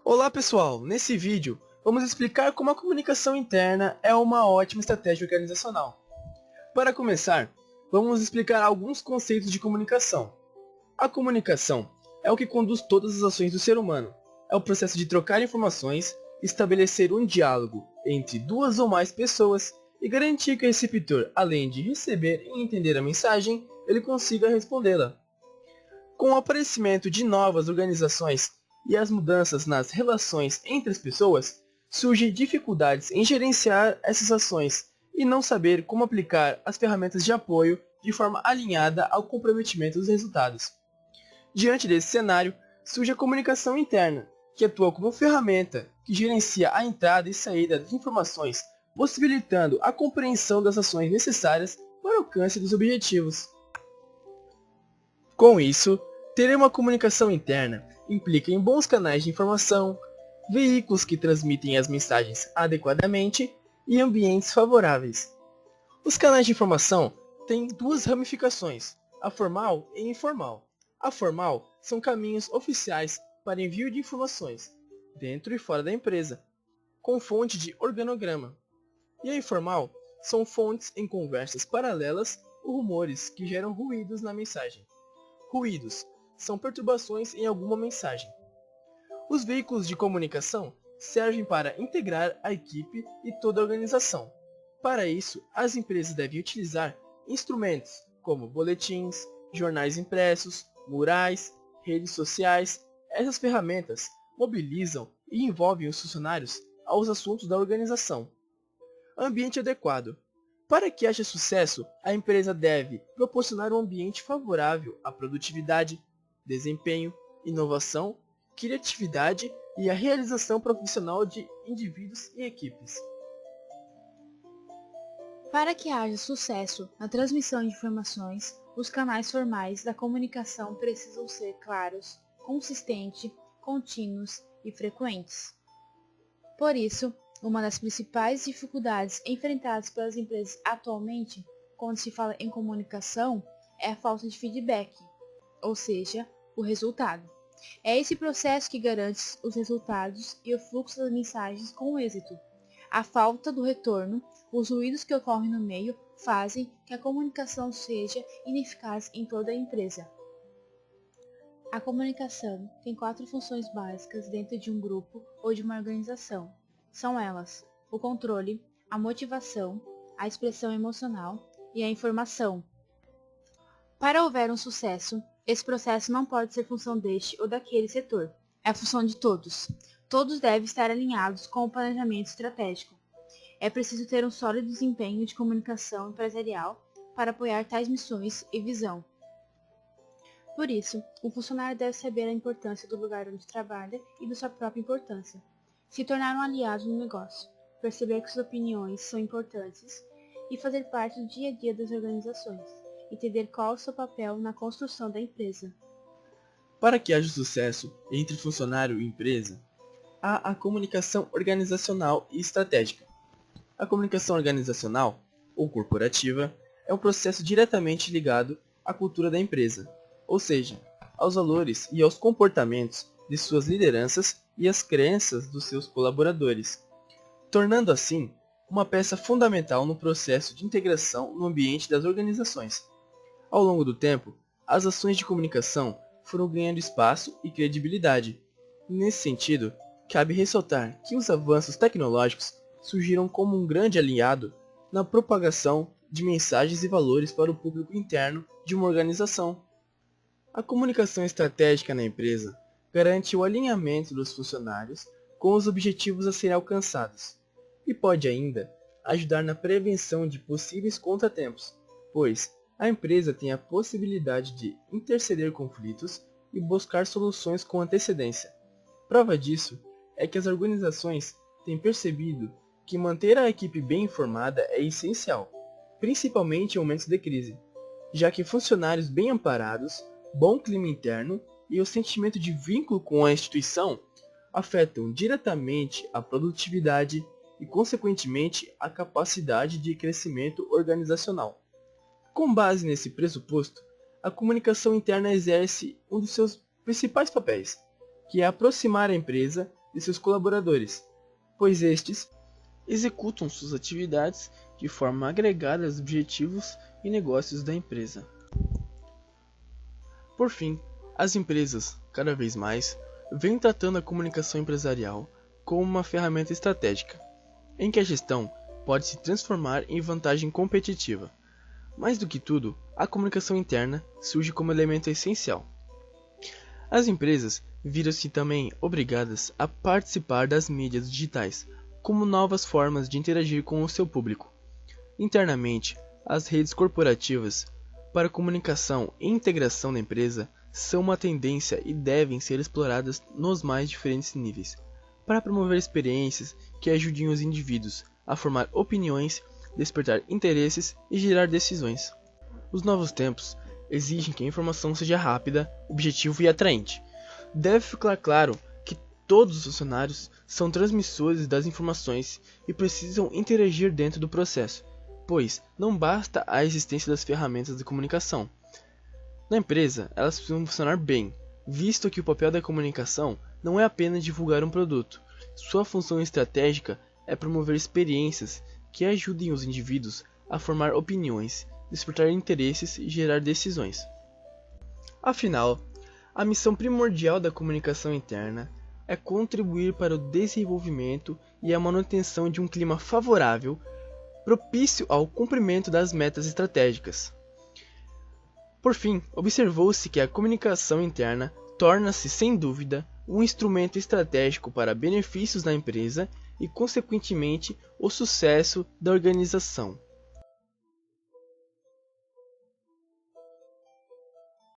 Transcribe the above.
Olá pessoal, nesse vídeo vamos explicar como a comunicação interna é uma ótima estratégia organizacional. Para começar, vamos explicar alguns conceitos de comunicação. A comunicação é o que conduz todas as ações do ser humano. É o processo de trocar informações, estabelecer um diálogo entre duas ou mais pessoas e garantir que o receptor, além de receber e entender a mensagem, ele consiga respondê-la. Com o aparecimento de novas organizações e as mudanças nas relações entre as pessoas, surgem dificuldades em gerenciar essas ações e não saber como aplicar as ferramentas de apoio de forma alinhada ao comprometimento dos resultados. Diante desse cenário, surge a comunicação interna, que atua como ferramenta que gerencia a entrada e saída das informações, possibilitando a compreensão das ações necessárias para o alcance dos objetivos. Com isso, ter uma comunicação interna implica em bons canais de informação, veículos que transmitem as mensagens adequadamente e ambientes favoráveis. Os canais de informação têm duas ramificações, a formal e informal. A formal são caminhos oficiais para envio de informações, dentro e fora da empresa, com fonte de organograma. E a informal são fontes em conversas paralelas ou rumores que geram ruídos na mensagem. Ruídos são perturbações em alguma mensagem. Os veículos de comunicação servem para integrar a equipe e toda a organização. Para isso, as empresas devem utilizar instrumentos como boletins, jornais impressos, murais, redes sociais. Essas ferramentas mobilizam e envolvem os funcionários aos assuntos da organização. Ambiente adequado. Para que haja sucesso, a empresa deve proporcionar um ambiente favorável à produtividade, desempenho, inovação, criatividade e a realização profissional de indivíduos e equipes. Para que haja sucesso na transmissão de informações, os canais formais da comunicação precisam ser claros, consistentes, contínuos e frequentes. Por isso, uma das principais dificuldades enfrentadas pelas empresas atualmente, quando se fala em comunicação, é a falta de feedback, ou seja, o resultado. É esse processo que garante os resultados e o fluxo das mensagens com êxito. A falta do retorno, os ruídos que ocorrem no meio, fazem que a comunicação seja ineficaz em toda a empresa. A comunicação tem 4 funções básicas dentro de um grupo ou de uma organização. São elas: o controle, a motivação, a expressão emocional e a informação. Para houver um sucesso, esse processo não pode ser função deste ou daquele setor. É a função de todos. Todos devem estar alinhados com o planejamento estratégico. É preciso ter um sólido desempenho de comunicação empresarial para apoiar tais missões e visão. Por isso, o funcionário deve saber a importância do lugar onde trabalha e da sua própria importância. Se tornar um aliado no negócio, perceber que suas opiniões são importantes e fazer parte do dia a dia das organizações, entender qual é o seu papel na construção da empresa. Para que haja sucesso entre funcionário e empresa, há a comunicação organizacional e estratégica. A comunicação organizacional, ou corporativa, é um processo diretamente ligado à cultura da empresa, ou seja, aos valores e aos comportamentos de suas lideranças e às crenças dos seus colaboradores, tornando assim uma peça fundamental no processo de integração no ambiente das organizações. Ao longo do tempo, as ações de comunicação foram ganhando espaço e credibilidade. Nesse sentido, cabe ressaltar que os avanços tecnológicos surgiram como um grande aliado na propagação de mensagens e valores para o público interno de uma organização. A comunicação estratégica na empresa garante o alinhamento dos funcionários com os objetivos a serem alcançados e pode ainda ajudar na prevenção de possíveis contratempos, pois a empresa tem a possibilidade de interceder conflitos e buscar soluções com antecedência. Prova disso é que as organizações têm percebido que manter a equipe bem informada é essencial, principalmente em momentos de crise, já que funcionários bem amparados, bom clima interno e o sentimento de vínculo com a instituição afetam diretamente a produtividade e, consequentemente, a capacidade de crescimento organizacional. Com base nesse pressuposto, a comunicação interna exerce um dos seus principais papéis, que é aproximar a empresa de seus colaboradores, pois estes executam suas atividades de forma agregada aos objetivos e negócios da empresa. Por fim, as empresas, cada vez mais, vêm tratando a comunicação empresarial como uma ferramenta estratégica, em que a gestão pode se transformar em vantagem competitiva. Mais do que tudo, a comunicação interna surge como elemento essencial. As empresas viram-se também obrigadas a participar das mídias digitais como novas formas de interagir com o seu público. Internamente, as redes corporativas para comunicação e integração da empresa são uma tendência e devem ser exploradas nos mais diferentes níveis, para promover experiências que ajudem os indivíduos a formar opiniões, despertar interesses e gerar decisões. Os novos tempos exigem que a informação seja rápida, objetiva e atraente. Deve ficar claro que todos os funcionários são transmissores das informações e precisam interagir dentro do processo, pois não basta a existência das ferramentas de comunicação. Na empresa, elas precisam funcionar bem, visto que o papel da comunicação não é apenas divulgar um produto. Sua função estratégica é promover experiências que ajudem os indivíduos a formar opiniões, despertar interesses e gerar decisões. Afinal, a missão primordial da comunicação interna é contribuir para o desenvolvimento e a manutenção de um clima favorável, propício ao cumprimento das metas estratégicas. Por fim, observou-se que a comunicação interna torna-se, sem dúvida, um instrumento estratégico para benefícios da empresa e, consequentemente, o sucesso da organização.